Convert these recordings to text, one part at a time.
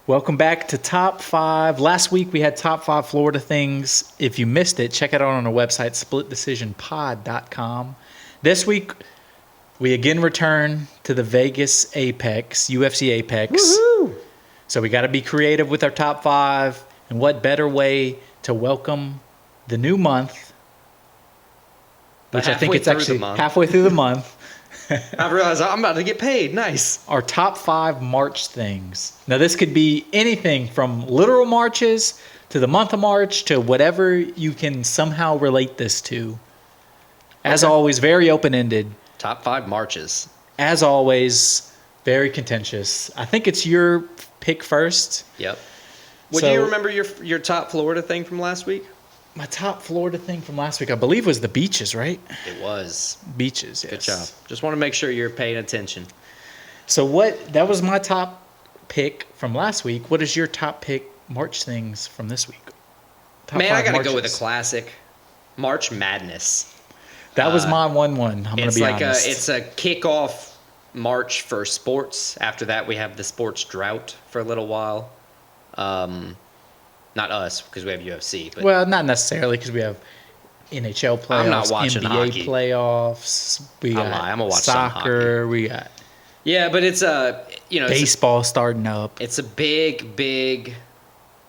Welcome back to Top 5. Last week we had Top 5 Florida things. If you missed it, check it out on our website, splitdecisionpod.com. This week we again return to the Vegas Apex, UFC Apex. Woohoo! So we got to be creative with our Top 5. And what better way to welcome the new month, which I think it's actually halfway through the month. I realize I'm about to get paid. Nice. Our top 5 March things. Now, this could be anything from literal marches to the month of March to whatever you can somehow relate this to. As always, very open-ended. Top 5 marches. As always, very contentious. I think it's your pick first. Yep. Do you remember your top Florida thing from last week? My top Florida thing from last week, I believe, was the beaches, right? It was. Beaches, yes. Good job. Just want to make sure you're paying attention. So that was my top pick from last week. What is your top pick March things from this week? Man, I got to go with a classic. March Madness. That was my 1-1. I'm going to be honest. It's a kickoff March for sports. After that, we have the sports drought for a little while. Not us, because we have UFC. But well, not necessarily, because we have NHL playoffs, I'm not watching NBA hockey. Playoffs. We got I'm gonna watch soccer. We got but it's baseball starting up. It's a big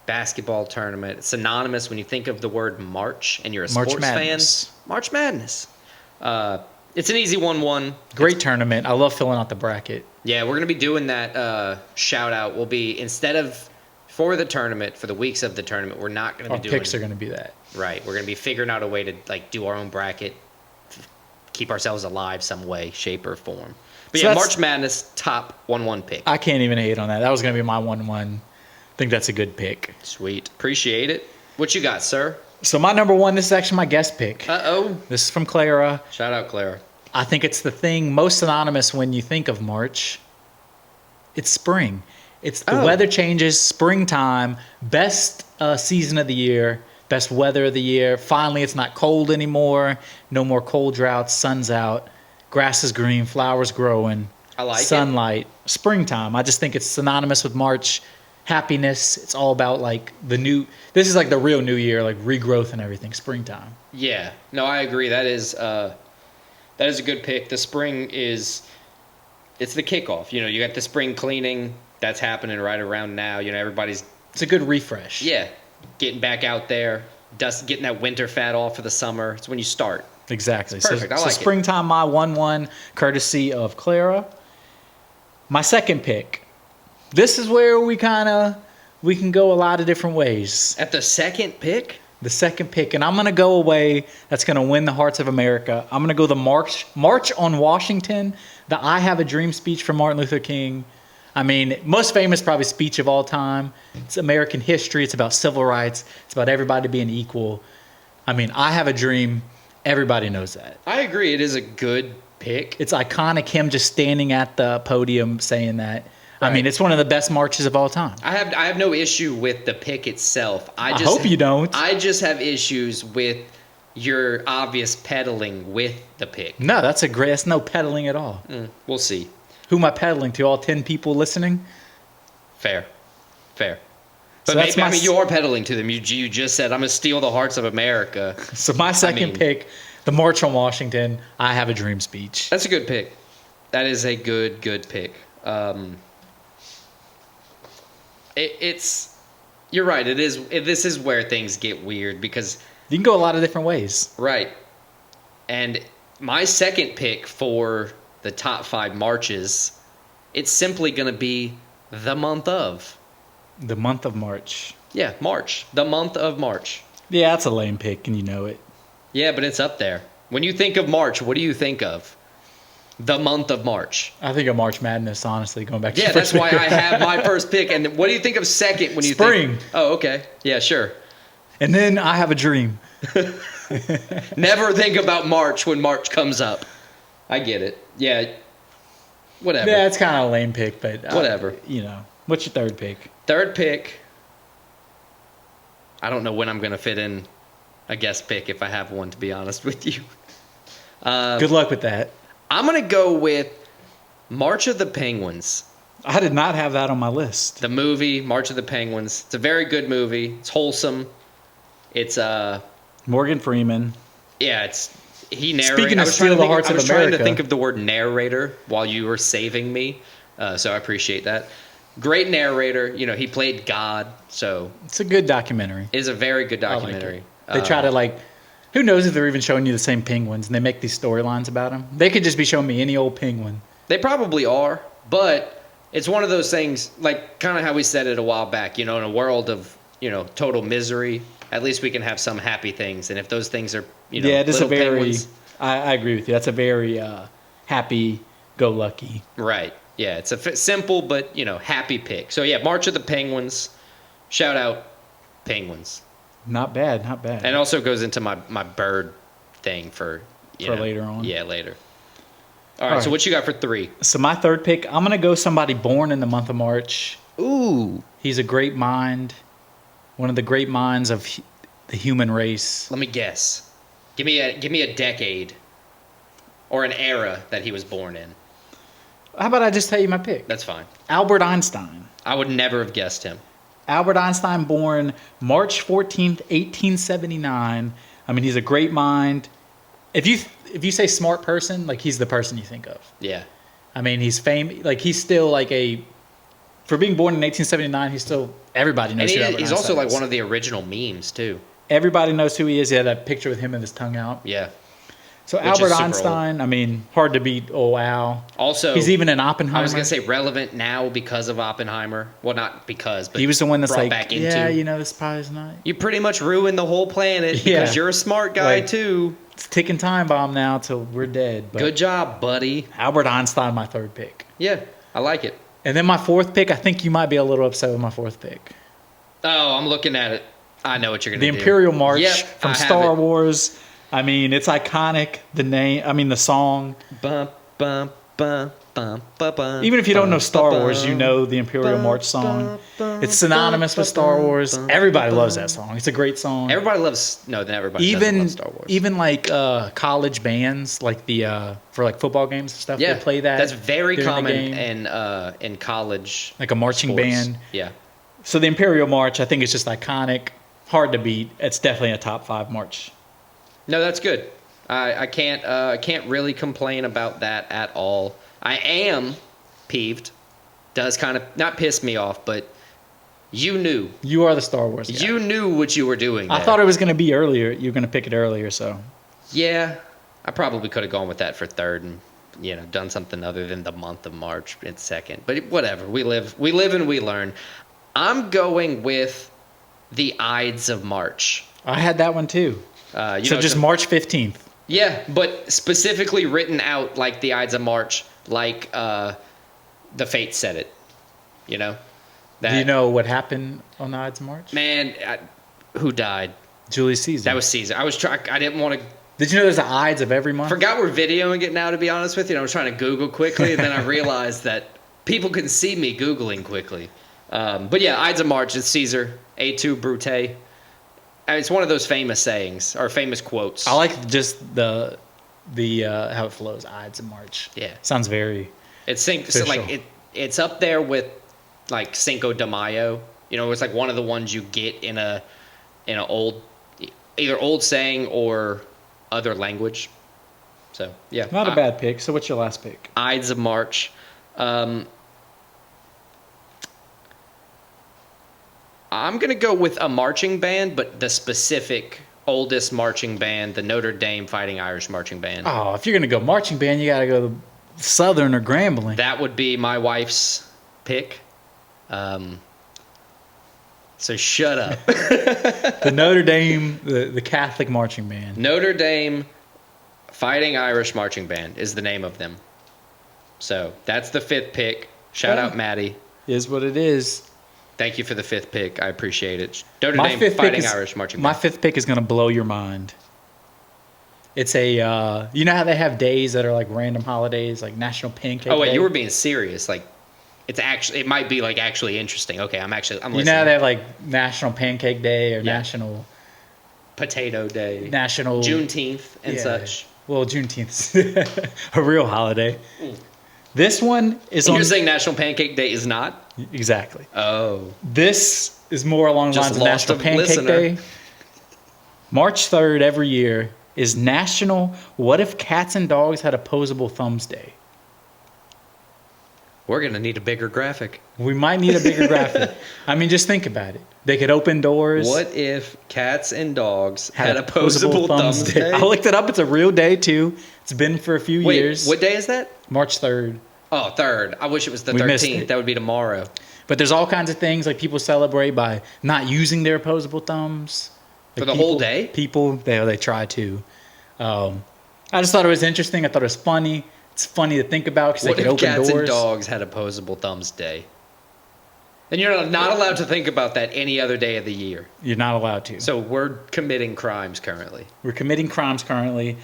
basketball tournament. It's synonymous when you think of the word March and you're a sports fan. March Madness. It's an easy 1-1. Great tournament. I love filling out the bracket. Yeah, we're gonna be doing that. Shout out will be instead of. For the tournament, for the weeks of the tournament, we're not going to be doing... Our picks are going to be that. Right. We're going to be figuring out a way to do our own bracket, keep ourselves alive some way, shape, or form. But so March Madness, top 1-1 pick. I can't even hate on that. That was going to be my 1-1. I think that's a good pick. Sweet. Appreciate it. What you got, sir? So my number 1, this is actually my guest pick. Uh-oh. This is from Clara. Shout out, Clara. I think it's the thing most synonymous when you think of March. It's spring. It's the weather changes, springtime, best season of the year, best weather of the year. Finally, it's not cold anymore. No more cold droughts. Sun's out. Grass is green. Flowers growing. I like sunlight. Springtime. I just think it's synonymous with March. Happiness. It's all about the new. This is like the real new year, like regrowth and everything. Springtime. Yeah. No, I agree. That is a good pick. The spring it's the kickoff. You got the spring cleaning. That's happening right around now. Everybody's... It's a good refresh. Yeah. Getting back out there. Getting that winter fat off for the summer. It's when you start. Exactly. It's perfect. I like it. Springtime, my 1-1, courtesy of Clara. My second pick. This is where we can go a lot of different ways. At the second pick? The second pick. And I'm going to go away. That's going to win the hearts of America. I'm going to go the March on Washington. The I Have a Dream speech from Martin Luther King. I mean, most famous probably speech of all time. It's American history. It's about civil rights. It's about everybody being equal. I mean, I have a dream. Everybody knows that. I agree. It is a good pick. It's iconic, him just standing at the podium saying that. Right. I mean, it's one of the best marches of all time. I have no issue with the pick itself. I hope you don't. I just have issues with your obvious peddling with the pick. No, that's no peddling at all. We'll see. Who am I peddling to? All 10 people listening? Fair. But So maybe you're peddling to them. You just said, I'm going to steal the hearts of America. So my second pick, the March on Washington, I Have a Dream speech. That's a good pick. That is a good pick. You're right. This is where things get weird because... You can go a lot of different ways. Right. And my second pick for... the top 5 marches, it's simply going to be the month of. The month of March. Yeah, March. The month of March. Yeah, that's a lame pick, and you know it. Yeah, but it's up there. When you think of March, what do you think of? The month of March. I think of March Madness, honestly, going back to Yeah, that's why I have my first pick. And what do you think of second when you Spring. think? Oh, okay. Yeah, sure. And then I Have a Dream. Never think about March when March comes up. I get it. Yeah. Whatever. Yeah, it's kind of a lame pick, but... whatever. What's your third pick? Third pick. I don't know when I'm going to fit in a guest pick if I have one, to be honest with you. Good luck with that. I'm going to go with March of the Penguins. I did not have that on my list. The movie March of the Penguins. It's a very good movie. It's wholesome. It's Morgan Freeman. yeah. It's he narrates. Speaking of Steal the Hearts of I was trying to America. think of the word narrator while you were saving me, so I appreciate that. Great narrator. You know, he played God, so It's a good documentary. it is a very good I like documentary. it. They try to like, who knows if they're even showing you the same penguins, and they make these storylines about them. They could just be showing me any old penguin. They probably are, but it's one of those things, like kind of how we said it a while back. You know, in a world of total misery, at least we can have some happy things. And if those things are Yeah, it is a little very. penguins, I agree with you. That's a very happy-go-lucky. right? Yeah, it's a simple but happy pick. So yeah, March of the Penguins. Shout out Penguins. Not bad, not bad. And it also goes into my bird thing for later on. Yeah, later. All right, so what you got for 3? So my third pick, I'm gonna go somebody born in the month of March. Ooh. He's a great mind, one of the great minds of the human race. Let me guess. Give me a decade or an era that he was born in. How about I just tell you my pick? That's fine. Albert Einstein. I would never have guessed him. Albert Einstein, born March 14th, 1879. I mean, he's a great mind. If you say smart person, like he's the person you think of. Yeah. I mean, he's famous. Like he's still like for being born in 1879, he's still everybody knows. And he's also like one of the original memes too. Everybody knows who he is. He had that picture with him with his tongue out. Yeah. So Which Albert is super Einstein, I mean, hard to beat. Oh wow. Also, he's even in Oppenheimer. I was gonna say relevant now because of Oppenheimer. Well, not because, but he was the one that's brought like, back into. yeah, this probably is not. You pretty much ruined the whole planet Yeah. because you're a smart guy Like, too. It's ticking time bomb now till we're dead. But Good job, buddy. Albert Einstein, my third pick. Yeah, I like it. And then my fourth pick, I think you might be a little upset with my fourth pick. Oh, I'm looking at it. I know what you're gonna The do. Imperial March Yep, from I have Star it. Wars. I mean, it's iconic. The song. Bum, bum, bum, bum, bum, bum, Even if you don't know bum, Star bum, Wars, you know the Imperial March song. It's synonymous with Star Wars. Everybody loves that song. It's a great song. Everybody loves. No, then everybody doesn't love Star Wars. Even like college bands, like for like football games and stuff, Yeah, they play that. That's very during the common game. in college. Like a marching sports. band. Yeah. So the Imperial March, I think it's just iconic, hard to beat. It's definitely a top 5 march. No, that's good. I can't really complain about that at all. I am peeved. Does kind of not piss me off, but you knew. You are the Star Wars guy. You knew what you were doing. I there. thought it was going to be earlier. You were going to pick it earlier, so. Yeah, I probably could have gone with that for third and done something other than the month of March in second. But whatever. We live and we learn. I'm going with the Ides of March. I had that one too. So just March 15th. Yeah, but specifically written out like the Ides of March, like the Fates said it. You know? Do you know what happened on the Ides of March? Man, who died? Julius Caesar. That was Caesar. I didn't want to. Did you know there's the Ides of every month? Forgot we're videoing it now, to be honest with you. I was trying to Google quickly, and then I realized that people can see me Googling quickly. But yeah, Ides of March, it's Caesar, Et tu, Brute. It's one of those famous sayings, or famous quotes. I like just the how it flows. Ides of March. Yeah. Sounds very. It's official. it's up there with like Cinco de Mayo. It's like one of the ones you get in a old, either old saying or other language. So yeah, Not a bad pick. So what's your last pick? Ides of March. I'm going to go with a marching band, but the specific oldest marching band, the Notre Dame Fighting Irish Marching Band. Oh, if you're going to go marching band, you got to go Southern or Grambling. That would be my wife's pick. So shut up. The Notre Dame, the Catholic marching band. Notre Dame Fighting Irish Marching Band is the name of them. So that's the 5th pick. Shout out Maddie. Is what it is. Thank you for the 5th pick. I appreciate it. Notre My Dame fifth pick Fighting is- Irish Marching My Band. 5th pick is going to blow your mind. It's a, you know how they have days that are like random holidays, like National Pancake Oh wait, Day? you were being serious. Like, it might be like actually interesting. Okay, I'm listening. You know how they have like National Pancake Day or Yeah. National Potato Day, Juneteenth Juneteenth, and such. Well, Juneteenth's a real holiday. This one is And on you're saying National Pancake Day is not? exactly. Oh. This is more along the Just lines of lost National a Pancake listener. Day. March 3rd every year is National What If Cats and Dogs Had Opposable Thumbs Day. We're going to need a bigger graphic. We might need a bigger graphic. I mean, just think about it. They could open doors. What if cats and dogs Had had opposable thumbs day? I looked it up. It's a real day, too. It's been for a few Wait, years. what day is that? March 3rd. Oh, 3rd. I wish it was the We missed 13th. it. That would be tomorrow. But there's all kinds of things like people celebrate by not using their opposable thumbs. For Like the whole day? People, they try to. I just thought it was interesting. I thought it was funny. It's funny to think about because they What could if open cats doors. and dogs had opposable thumbs day? And you're not allowed to think about that any other day of the year. You're not allowed to. So we're committing crimes currently. We're committing crimes currently.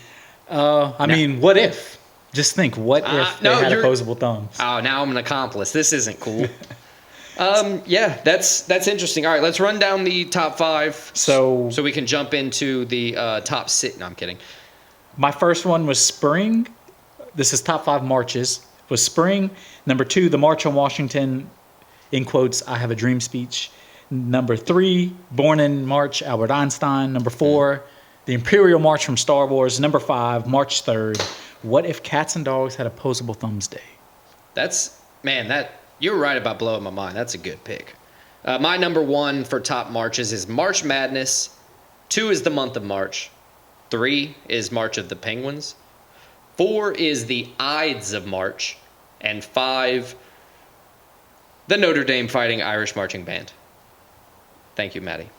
I mean, what if? Just think, what if they had opposable thumbs? Oh, now I'm an accomplice. This isn't cool. Yeah, that's interesting. All right, let's run down the top 5 So we can jump into the top 6. No, I'm kidding. my first one was spring. This is top 5 marches. Was spring. Number 2, the March on Washington, in quotes, I Have a Dream speech. Number 3, born in March, Albert Einstein. Number 4, the Imperial March from Star Wars. Number 5, March 3rd. What if cats and dogs had opposable thumbs day? You're right about blowing my mind. That's a good pick. My number 1 for top marches is March Madness. 2 is the month of March. 3 is March of the Penguins. 4 is the Ides of March. And 5, the Notre Dame Fighting Irish Marching Band. Thank you, Maddie.